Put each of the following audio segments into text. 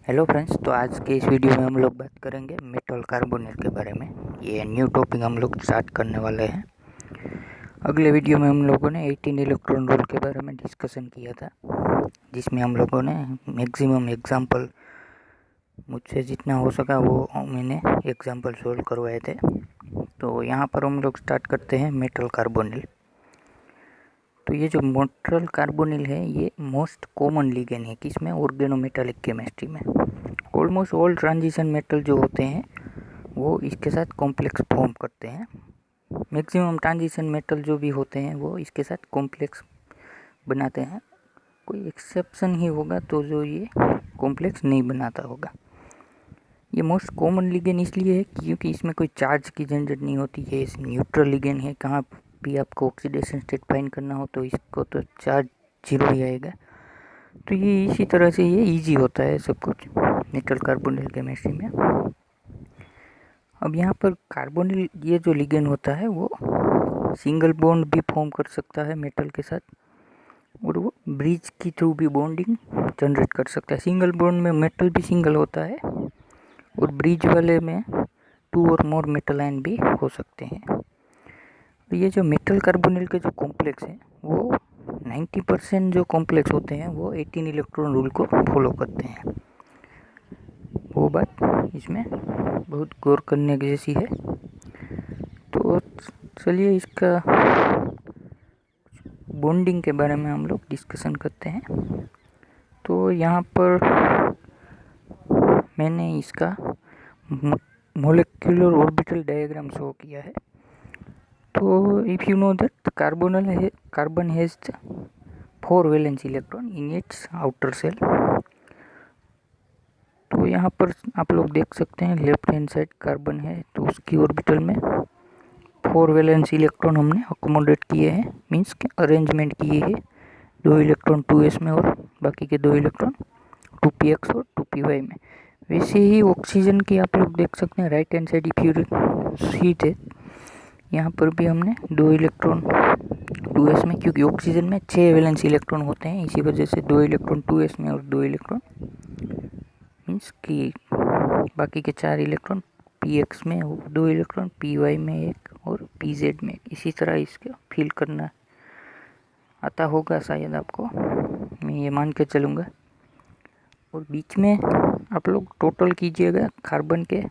Hello friends, तो आज के इस वीडियो में हम लोग बात करेंगे मेटल कार्बोनेट के बारे में। ये न्यू टॉपिक हम लोग स्टार्ट करने वाले हैं। अगले वीडियो में हम लोगों ने 18 इलेक्ट्रॉन रूल के बारे में डिस्कशन किया था, जिसमें हम लोगों ने मैक्सिमम एग्जांपल, मुझसे जितना हो सका वो मैंने एग्जांपल सोल्व करवाए थे। तो यहाँ पर हम लोग स्टार्ट करते हैं मेटल कार्बोनिल। तो ये जो मेटल कार्बोनिल है ये मोस्ट कॉमन लिगेंड है किसमें, ऑर्गेनोमेटालिक केमिस्ट्री में। ऑलमोस्ट ऑल ट्रांजिशन मेटल जो होते हैं वो इसके साथ कॉम्प्लेक्स फॉर्म करते हैं। मैक्सिमम ट्रांजिशन मेटल जो भी होते हैं वो इसके साथ कॉम्प्लेक्स बनाते हैं। कोई एक्सेप्शन ही होगा तो जो ये कॉम्प्लेक्स नहीं बनाता होगा। ये मोस्ट कॉमन लिगेंड इसलिए है क्योंकि इसमें कोई चार्ज की झंझट नहीं होती है। इस न्यूट्रल लिगेंड है, कहाँ भी आपको ऑक्सीडेशन स्टेट फाइंड करना हो तो इसको तो चार्ज जीरो ही आएगा। तो ये इसी तरह से ये इजी होता है सब कुछ मेटल कार्बोनिल केमिस्ट्री में। अब यहाँ पर कार्बोनिल ये जो लिगेंड होता है वो सिंगल बॉन्ड भी फॉर्म कर सकता है मेटल के साथ, और वो ब्रिज के थ्रू भी बॉन्डिंग जनरेट कर सकता है। सिंगल बॉन्ड में मेटल भी सिंगल होता है और ब्रिज वाले में 2 और मोर मेटल आयन भी हो सकते हैं। तो ये जो मेटल कार्बोनिल के जो कॉम्प्लेक्स हैं वो 90% जो कॉम्प्लेक्स होते हैं वो 18 इलेक्ट्रॉन रूल को फॉलो करते हैं। वो बात इसमें बहुत गौर करने की जैसी है। तो चलिए इसका बॉन्डिंग के बारे में हम लोग डिस्कशन करते हैं। तो यहाँ पर मैंने इसका मोलेक्युलर ऑर्बिटल डायग्राम शो किया है। तो if you know that carbon has 4 valence electron in its outer shell. तो यहाँ पर आप लोग देख सकते हैं लेफ्ट हैंड साइड कार्बन है तो उसकी ऑर्बिटल में 4 वैलेंस इलेक्ट्रॉन हमने अकोमोडेट किए हैं, मीन्स के अरेंजमेंट किए हैं। 2 इलेक्ट्रॉन 2s में और बाकी के 2 इलेक्ट्रॉन 2px और 2py में। वैसे ही ऑक्सीजन की आप लोग देख सकते हैं right hand side if you see थे, यहाँ पर भी हमने 2 इलेक्ट्रॉन 2s में, क्योंकि ऑक्सीजन में 6 वैलेंस इलेक्ट्रॉन होते हैं इसी वजह से 2 इलेक्ट्रॉन 2s में और 2 इलेक्ट्रॉन मीन्स कि बाकी के 4 इलेक्ट्रॉन px में, 2 इलेक्ट्रॉन py में एक और pz में। इसी तरह इसका फिल करना आता होगा शायद आपको, मैं ये मान के चलूँगा। और बीच में आप लोग टोटल कीजिएगा कार्बन के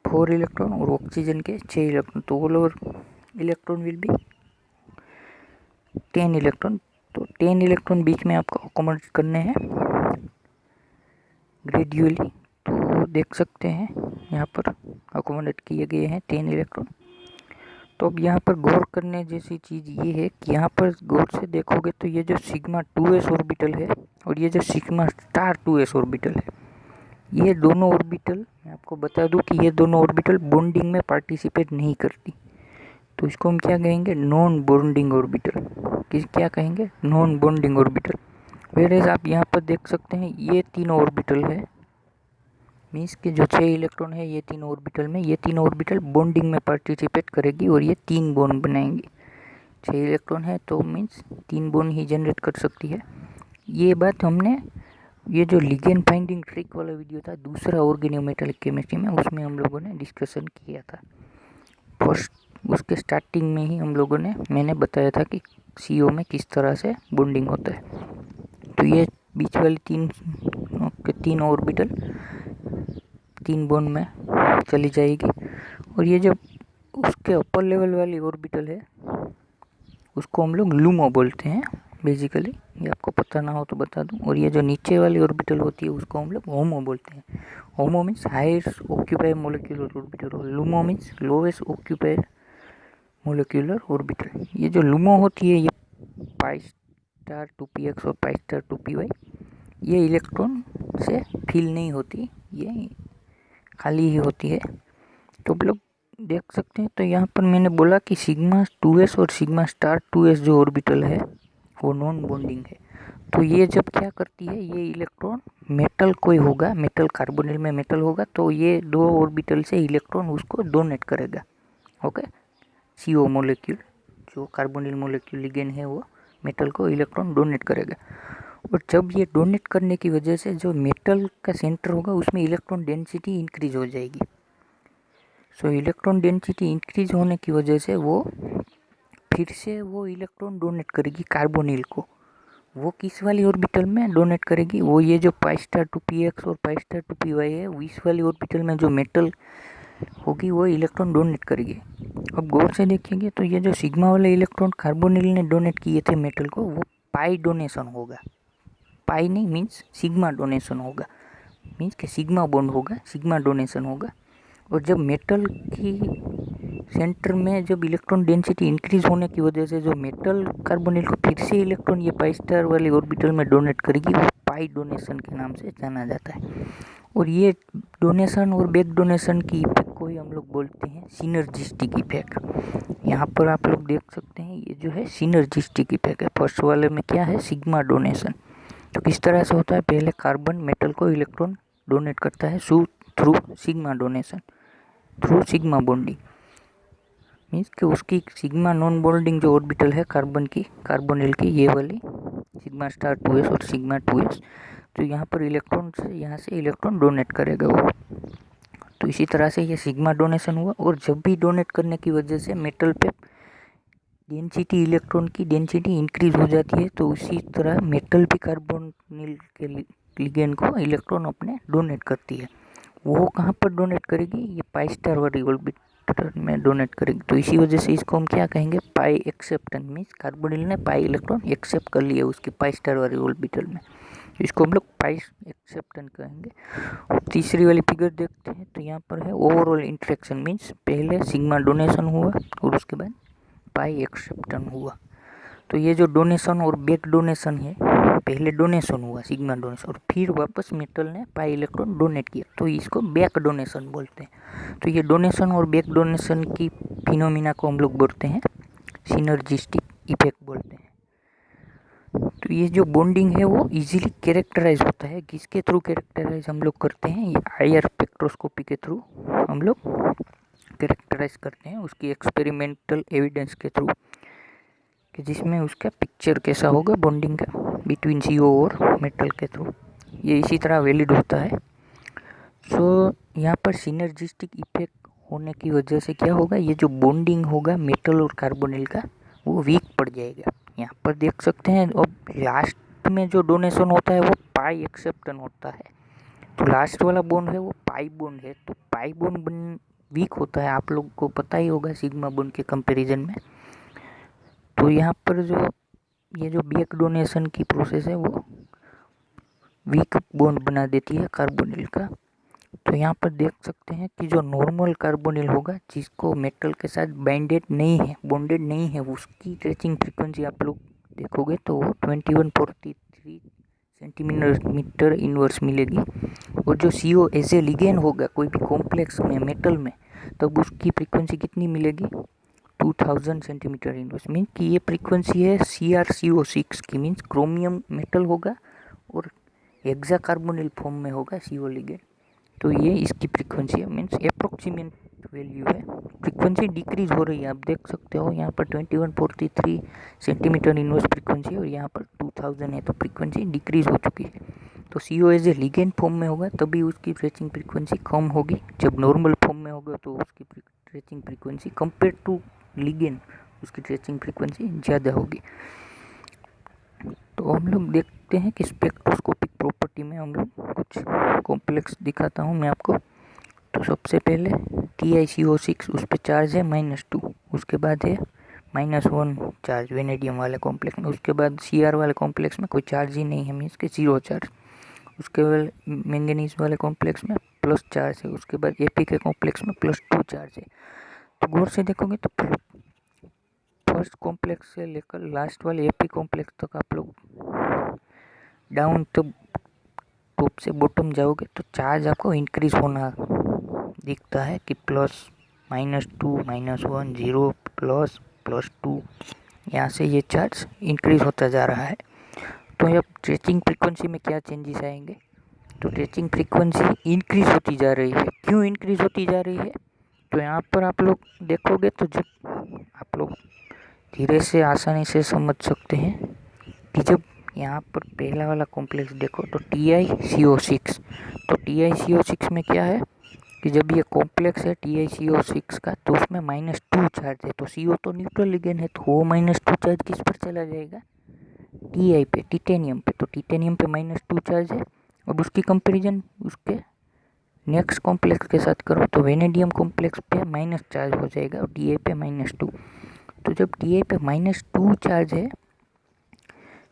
4 इलेक्ट्रॉन और ऑक्सीजन के 6 इलेक्ट्रॉन, तो all over electron will be 10 electron. तो 10 इलेक्ट्रॉन बीच में आपको अकोमोडेट करने हैं ग्रेजुअली। तो देख सकते हैं यहाँ पर अकोमोडेट किए गए हैं 10 इलेक्ट्रॉन। तो अब यहाँ पर गौर करने जैसी चीज़ ये है कि यहाँ पर गौर से देखोगे तो ये जो सिग्मा 2s ऑर्बिटल है और ये जो सिग्मा स्टार 2s ऑर्बिटल है, ये दोनों ऑर्बिटल, मैं आपको बता दूं कि ये दोनों ऑर्बिटल बॉन्डिंग में पार्टिसिपेट नहीं करती। तो इसको हम क्या कहेंगे, नॉन बॉन्डिंग ऑर्बिटल। क्या कहेंगे, नॉन बॉन्डिंग ऑर्बिटल। वेरेज आप यहाँ पर देख सकते हैं ये तीनों ऑर्बिटल है, मीन्स के जो 6 इलेक्ट्रॉन है ये तीनों ऑर्बिटल में, ये तीनों ऑर्बिटल बॉन्डिंग में पार्टिसिपेट करेगी और ये 3 बॉन्ड बनाएंगी। 6 इलेक्ट्रॉन है तो मीन्स 3 बॉन्ड ही जनरेट कर सकती है। ये बात हमने ये जो लिगेंड फाइंडिंग ट्रिक वाला वीडियो था दूसरा ऑर्गेनोमेटालिक केमिस्ट्री में, उसमें हम लोगों ने डिस्कशन किया था। फर्स्ट उसके स्टार्टिंग में ही हम लोगों ने मैंने बताया था कि CO में किस तरह से बॉन्डिंग होता है। तो ये बीच वाली 3 ऑर्बिटल 3 बॉन्ड में चली जाएगी, और ये जो उसके अपर लेवल वाली ऑर्बिटल है उसको हम लोग लूमो बोलते हैं बेसिकली, ये आपको पता ना हो तो बता दूं। और ये जो नीचे वाली ऑर्बिटल होती है उसको हम लोग होमो बोलते हैं। HOMO means highest occupied molecular orbital और LUMO means lowest occupied molecular orbital. ये जो लूमो होती है ये पाई स्टार 2px और पाई स्टार 2py, ये इलेक्ट्रॉन से फिल नहीं होती, ये खाली ही होती है। तो आप लोग देख सकते हैं। तो यहाँ पर मैंने बोला कि सिग्मा 2s और सिग्मा स्टार 2s जो ऑर्बिटल है वो नॉन बॉन्डिंग है। तो ये जब क्या करती है, ये इलेक्ट्रॉन मेटल कोई होगा, मेटल कार्बोनिल में मेटल होगा तो ये 2 ऑर्बिटल से इलेक्ट्रॉन उसको डोनेट करेगा। ओके, CO मोलिक्यूल जो कार्बोनिल मोलिक्यूल लिगेंड है वो मेटल को इलेक्ट्रॉन डोनेट करेगा। और जब ये डोनेट करने की वजह से जो मेटल का सेंटर होगा उसमें इलेक्ट्रॉन डेंसिटी इंक्रीज हो जाएगी। सो इलेक्ट्रॉन डेंसिटी इंक्रीज होने की वजह से वो फिर से वो इलेक्ट्रॉन डोनेट करेगी कार्बोनिल को। वो किस वाली ऑर्बिटल में डोनेट करेगी? वो ये जो पाई स्टार 2p x और पाई स्टार 2p y है, इस वाली ऑर्बिटल में जो मेटल होगी वो इलेक्ट्रॉन डोनेट करेगी। अब गौर से देखेंगे तो ये जो सिग्मा वाले इलेक्ट्रॉन कार्बोनिल ने डोनेट किए थे मेटल को, वो पाई डोनेशन होगा। पाई नहीं मीन्स सिग्मा डोनेशन होगा, मीन्स कि सिग्मा बॉन्ड होगा, सिग्मा डोनेशन होगा। और जब मेटल की सेंटर में जब इलेक्ट्रॉन डेंसिटी इंक्रीज होने की वजह से जो मेटल कार्बोनिल को फिर से इलेक्ट्रॉन ये पाई स्टार वाली ऑर्बिटल में डोनेट करेगी, वो पाई डोनेशन के नाम से जाना जाता है। और ये डोनेशन और बैक डोनेशन की इफेक्ट को ही हम लोग बोलते हैं सिनर्जिस्टिक इफेक्ट। यहाँ पर आप लोग देख सकते हैं ये जो है सिनर्जिस्टिक इफेक्ट है। फर्स्ट वाले में क्या है? Sigma donation. तो किस तरह से होता है? पहले कार्बन मेटल को इलेक्ट्रॉन डोनेट करता है through sigma donation, through sigma bonding, means कि उसकी सिग्मा नॉन बॉन्डिंग जो ऑर्बिटल है कार्बन की, कार्बोनिल की, ये वाली सिग्मा स्टार 2s और सिग्मा 2s, तो यहाँ पर इलेक्ट्रॉन से यहाँ से इलेक्ट्रॉन डोनेट करेगा वो। तो इसी तरह से ये सिग्मा डोनेशन हुआ। और जब भी डोनेट करने की वजह से मेटल पे डेंसिटी, इलेक्ट्रॉन की डेंसिटी इंक्रीज हो जाती है, तो उसी तरह मेटल भी कार्बोनिल के लिगेंड को इलेक्ट्रॉन अपने डोनेट करती है। वो कहाँ पर डोनेट करेगी? ये पाई स्टार वाली ऑर्बिटल में डोनेट करेगी। तो इसी वजह से इसको हम क्या कहेंगे? पाई एक्सेप्टेंस, मीन्स कार्बोनिल ने पाई इलेक्ट्रॉन एक्सेप्ट कर लिया उसकी पाई स्टार वाली ऑर्बिटल में, इसको हम लोग पाई एक्सेप्टेंस कहेंगे। और तीसरी वाली फिगर देखते हैं तो यहाँ पर है ओवरऑल इंटरेक्शन, मीन्स पहले सिग्मा डोनेशन हुआ और उसके बाद पाई एक्सेप्टेंस हुआ। तो ये जो डोनेशन और बैक डोनेशन है, पहले डोनेशन हुआ सिग्मा डोनेशन और फिर वापस मेटल ने पाई इलेक्ट्रॉन डोनेट किया, तो इसको बैक डोनेशन बोलते हैं। तो ये डोनेशन और बैक डोनेशन की फिनोमिना को हम लोग बोलते हैं सिनर्जिस्टिक इफेक्ट बोलते हैं। तो ये जो बॉन्डिंग है वो इजीली कैरेक्टराइज होता है। किसके थ्रू कैरेक्टराइज हम लोग करते हैं? ये आईआर स्पेक्ट्रोस्कोपी के थ्रू हम लोग कैरेक्टराइज करते हैं, उसकी एक्सपेरिमेंटल एविडेंस के थ्रू, कि जिसमें उसका पिक्चर कैसा होगा बॉन्डिंग का बिटवीन CO और मेटल के थ्रू, ये इसी तरह वैलिड होता है। सो यहाँ पर सिनर्जिस्टिक इफेक्ट होने की वजह से क्या होगा? ये जो बॉन्डिंग होगा मेटल और कार्बोनिल का, वो वीक पड़ जाएगा। यहाँ पर देख सकते हैं। अब लास्ट में जो डोनेशन होता है वो पाई एक्सेप्टन होता है, तो लास्ट वाला बॉन्ड है वो पाई बॉन्ड है, तो पाई बॉन्ड वीक होता है, आप लोग को पता ही होगा सिग्मा बॉन्ड के कंपैरिजन में। तो यहाँ पर जो ये जो बैक डोनेशन की प्रोसेस है वो वीक बॉन्ड बना देती है कार्बोनिल का। तो यहाँ पर देख सकते हैं कि जो नॉर्मल कार्बोनिल होगा, जिसको मेटल के साथ बाइंडेड नहीं है, बॉन्डेड नहीं है, उसकी ट्रेचिंग फ्रीक्वेंसी आप लोग देखोगे तो वो 2143 सेंटीमीटर इनवर्स मिलेगी। और जो CO एज ए लिगेंड होगा कोई भी कॉम्प्लेक्स में मेटल में, तब उसकी फ्रीक्वेंसी कितनी मिलेगी? 2000 सेंटीमीटर इनवर्स। मीन्स कि ये फ्रीक्वेंसी है CrCO6 की, मीन्स क्रोमियम मेटल होगा और हेक्सा कार्बोनिल फॉर्म में होगा CO लिगेंड। तो ये इसकी फ्रीक्वेंसी है, मीन्स अप्रोक्सीमेट वैल्यू है। फ्रीक्वेंसी डिक्रीज हो रही है, आप देख सकते हो यहाँ पर 2143 सेंटीमीटर इनवर्स फ्रीक्वेंसी है और यहाँ पर 2000 है, तो फ्रीक्वेंसी डिक्रीज हो चुकी है। तो CO as a ligand form में होगा तभी उसकी ट्रेचिंग फ्रीक्वेंसी कम होगी, जब नॉर्मल फॉर्म में होगा तो उसकी stretching frequency compare to ligand उसकी ट्रेचिंग फ्रीक्वेंसी ज़्यादा होगी। तो हम लोग देखते हैं कि स्पेक्ट्रोस्कोपिक प्रॉपर्टी में हम लोग कुछ कॉम्प्लेक्स दिखाता हूँ मैं आपको। तो सबसे पहले TiCO6 उस पर चार्ज है -2, उसके बाद है -1 चार्ज वेनेडियम वाले कॉम्प्लेक्स में, उसके बाद Cr वाले कॉम्प्लेक्स में कोई चार्ज ही नहीं है, मीन्स के 0 चार्ज। उसके बाद मैंगनीज वाले कॉम्प्लेक्स में प्लस चार्ज है, उसके बाद Fe के कॉम्प्लेक्स में +2 चार्ज है। तो गौर से देखोगे तो फर्स्ट कॉम्प्लेक्स से लेकर लास्ट वाले Fe कॉम्प्लेक्स तक आप लोग डाउन तक टॉप से बॉटम जाओगे तो चार्ज आपको इंक्रीज होना दिखता है कि +, -2, -1, 0, +2, यहाँ से ये चार्ज इंक्रीज होता जा रहा है। तो अब ट्रेचिंग फ्रीक्वेंसी में क्या चेंजेस आएंगे? तो ट्रेचिंग फ्रीक्वेंसी इंक्रीज होती जा रही है। क्यों इंक्रीज होती जा रही है? तो यहाँ पर आप लोग देखोगे तो जब आप लोग धीरे से आसानी से समझ सकते हैं कि जब यहाँ पर पहला वाला कॉम्प्लेक्स देखो तो TiCO6। तो TiCO6 में क्या है कि जब ये कॉम्प्लेक्स है TiCO6 का तो उसमें -2 चार्ज है। तो CO तो न्यूट्रल लिगेंड है, तो वो -2 चार्ज किस पर चला जाएगा, Ti पे, टिटेनियम पे। तो टिटेनियम पे -2 चार्ज है। अब उसकी कंपेरिजन उसके नेक्स्ट कॉम्प्लेक्स के साथ करो तो वेनेडियम कॉम्प्लेक्स पे माइनस चार्ज हो जाएगा और Ti पे -2। तो जब Ti पे -2 चार्ज है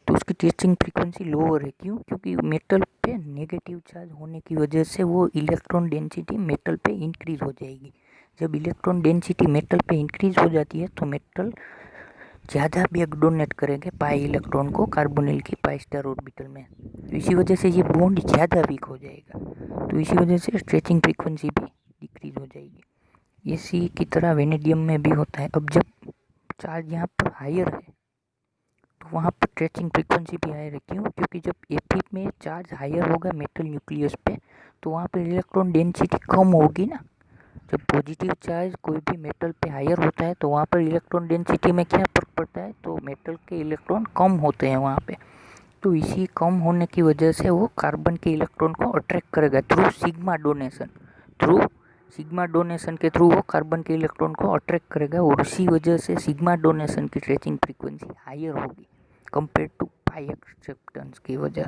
तो उसकी टेस्टिंग फ्रीक्वेंसी लोअर है। क्यों? क्योंकि मेटल पे नेगेटिव चार्ज होने की वजह से वो इलेक्ट्रॉन डेंसिटी मेटल पे इंक्रीज हो जाएगी। जब इलेक्ट्रॉन डेंसिटी मेटल पे इंक्रीज हो जाती है तो मेटल ज़्यादा बैक डोनेट करेंगे पाई इलेक्ट्रॉन को कार्बोनिल की पाई स्टार ऑर्बिटल में। तो इसी वजह से ये बॉन्ड ज़्यादा वीक हो जाएगा। तो इसी वजह से स्ट्रेचिंग फ्रीक्वेंसी भी डिक्रीज हो जाएगी। इसी की तरह वेनेडियम में भी होता है। अब जब चार्ज यहाँ पर हायर है तो वहाँ पर स्ट्रेचिंग फ्रीक्वेंसी भी हायर है। क्यों? क्योंकि जब Fe में चार्ज हायर होगा मेटल न्यूक्लियस पे तो वहाँ पर इलेक्ट्रॉन डेंसिटी कम होगी ना। जब पॉजिटिव चार्ज कोई भी मेटल पे हायर होता है तो वहाँ पर इलेक्ट्रॉन डेंसिटी में क्या फर्क पड़ता है, तो मेटल के इलेक्ट्रॉन कम होते हैं वहाँ पे। तो इसी कम होने की वजह से वो कार्बन के इलेक्ट्रॉन को अट्रैक्ट करेगा थ्रू सिग्मा डोनेशन के थ्रू वो कार्बन के इलेक्ट्रॉन को अट्रैक्ट करेगा और इसी वजह से सिग्मा डोनेशन की स्ट्रेचिंग फ्रीक्वेंसी हायर होगी कंपेयर टू पाई एक्सेप्टेंस की वजह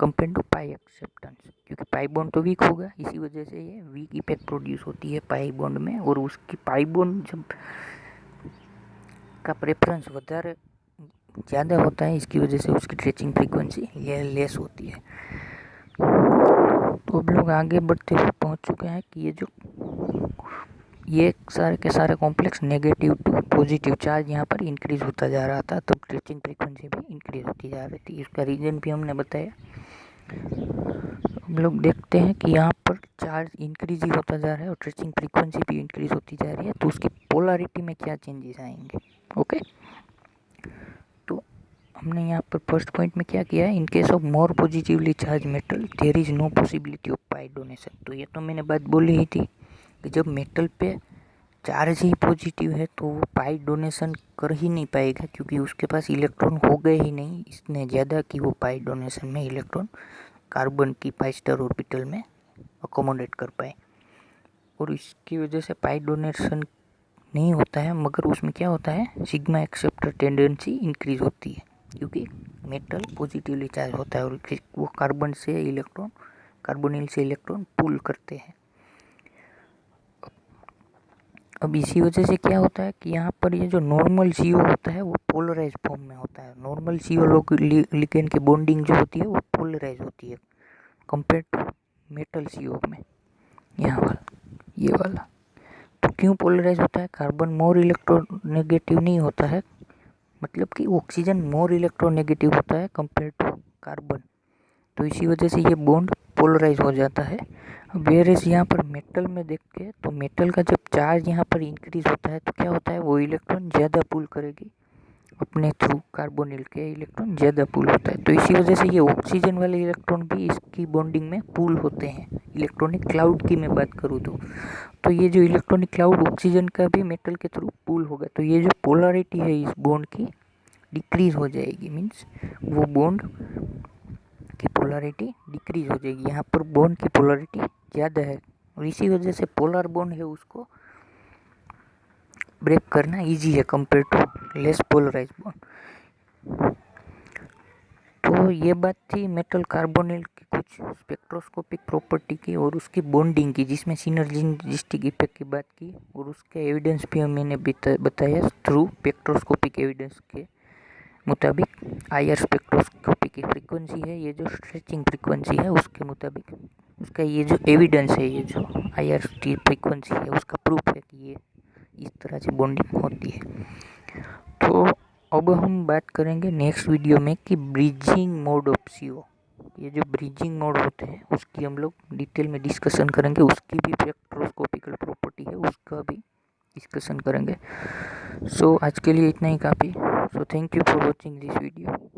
क्योंकि पाई बॉन्ड तो वीक होगा। इसी वजह से ये वीक इफेक्ट प्रोड्यूस होती है पाई बॉन्ड में और उसकी पाई बॉन्ड जब का प्रेफरेंस ज़्यादा होता है, इसकी वजह से उसकी स्ट्रेचिंग फ्रीक्वेंसी ये लेस होती है। तो अब लोग आगे बढ़ते हुए पहुंच चुके हैं कि ये सारे के सारे complex negative to positive charge यहाँ पर इंक्रीज होता जा रहा था, तब स्ट्रेचिंग फ्रीक्वेंसी भी इंक्रीज होती जा रही थी। इसका रीज़न भी हमने बताया। हम लोग देखते हैं कि यहाँ पर चार्ज इंक्रीज ही होता जा रहा है और स्ट्रेचिंग फ्रीक्वेंसी भी इंक्रीज होती जा रही है। तो उसकी पोलरिटी में क्या चेंजेस आएंगे। ओके, तो हमने यहाँ पर फर्स्ट पॉइंट में क्या किया है, in case of more positively charge metal there is no possibility of pi donation. तो ये तो मैंने बात बोली ही थी कि जब मेटल पे चार्ज ही पॉजिटिव है तो वो पाई डोनेशन कर ही नहीं पाएगा, क्योंकि उसके पास इलेक्ट्रॉन हो गए ही नहीं इतने ज़्यादा कि वो पाई डोनेशन में इलेक्ट्रॉन कार्बन की पाई स्टार ऑर्बिटल में अकोमोडेट कर पाए। और इसकी वजह से पाई डोनेशन नहीं होता है, मगर उसमें क्या होता है, सिग्मा एक्सेप्टर टेंडेंसी इंक्रीज होती है क्योंकि मेटल पॉजिटिवली चार्ज होता है और वो कार्बोनिल से इलेक्ट्रॉन पुल करते हैं। अब इसी वजह से क्या होता है कि यहाँ पर ये जो नॉर्मल CO होता है वो पोलराइज फॉर्म में होता है। नॉर्मल CO लोग लिगेंड की बॉन्डिंग जो होती है वो पोलराइज होती है कंपेयर टू मेटल CO में। यहाँ ये वाला तो क्यों पोलराइज होता है, कार्बन मोर इलेक्ट्रोनेगेटिव नहीं होता है, मतलब कि ऑक्सीजन मोर इलेक्ट्रोनेगेटिव होता है कंपेयर टू कार्बन। तो इसी वजह से ये बॉन्ड पोलराइज हो जाता है। वेयरएज यहाँ पर मेटल में देख के तो मेटल का जब चार्ज यहाँ पर इंक्रीज होता है तो क्या होता है, वो इलेक्ट्रॉन ज़्यादा पुल करेगी अपने थ्रू, कार्बोनिल के इलेक्ट्रॉन ज़्यादा पुल होता है। तो इसी वजह से ये ऑक्सीजन वाले इलेक्ट्रॉन भी इसकी बॉन्डिंग में पुल होते हैं। इलेक्ट्रॉनिक क्लाउड की मैं बात करूँ तो ये जो इलेक्ट्रॉनिक क्लाउड ऑक्सीजन का भी मेटल के थ्रू पुल होगा। तो ये जो पोलरिटी है इस बॉन्ड की डिक्रीज हो जाएगी, मीन्स वो बॉन्ड की पोलरिटी डिक्रीज हो जाएगी। यहाँ पर बॉन्ड की पोलरिटी ज़्यादा है और इसी वजह से पोलर बॉन्ड है उसको ब्रेक करना इजी है compare to less polarise bond. तो ये बात थी मेटल कार्बोनिल की कुछ स्पेक्ट्रोस्कोपिक प्रॉपर्टी की और उसकी बॉन्डिंग की, जिसमें सिनर्जिस्टिक इफेक्ट की बात की और उसके एविडेंस भी मैंने बताया थ्रू स्पेक्ट्रोस्कोपिक एविडेंस के मुताबिक। IR स्पेक्ट्रोस्कोपी की फ्रीक्वेंसी है, ये जो स्ट्रेचिंग फ्रीक्वेंसी है उसके मुताबिक उसका ये जो एविडेंस है, ये जो IR की फ्रीक्वेंसी है उसका प्रूफ है कि ये इस तरह से बॉन्डिंग होती है। तो अब हम बात करेंगे नेक्स्ट वीडियो में कि ब्रिजिंग मोड ऑफ CO, ये जो ब्रिजिंग मोड होते हैं उसकी हम लोग डिटेल में डिस्कशन करेंगे, उसकी भी स्पेक्ट्रोस्कोपिकल प्रॉपर्टी है उसका भी डिस्कशन करेंगे। सो आज के लिए इतना ही काफ़ी। So thank you for watching this video.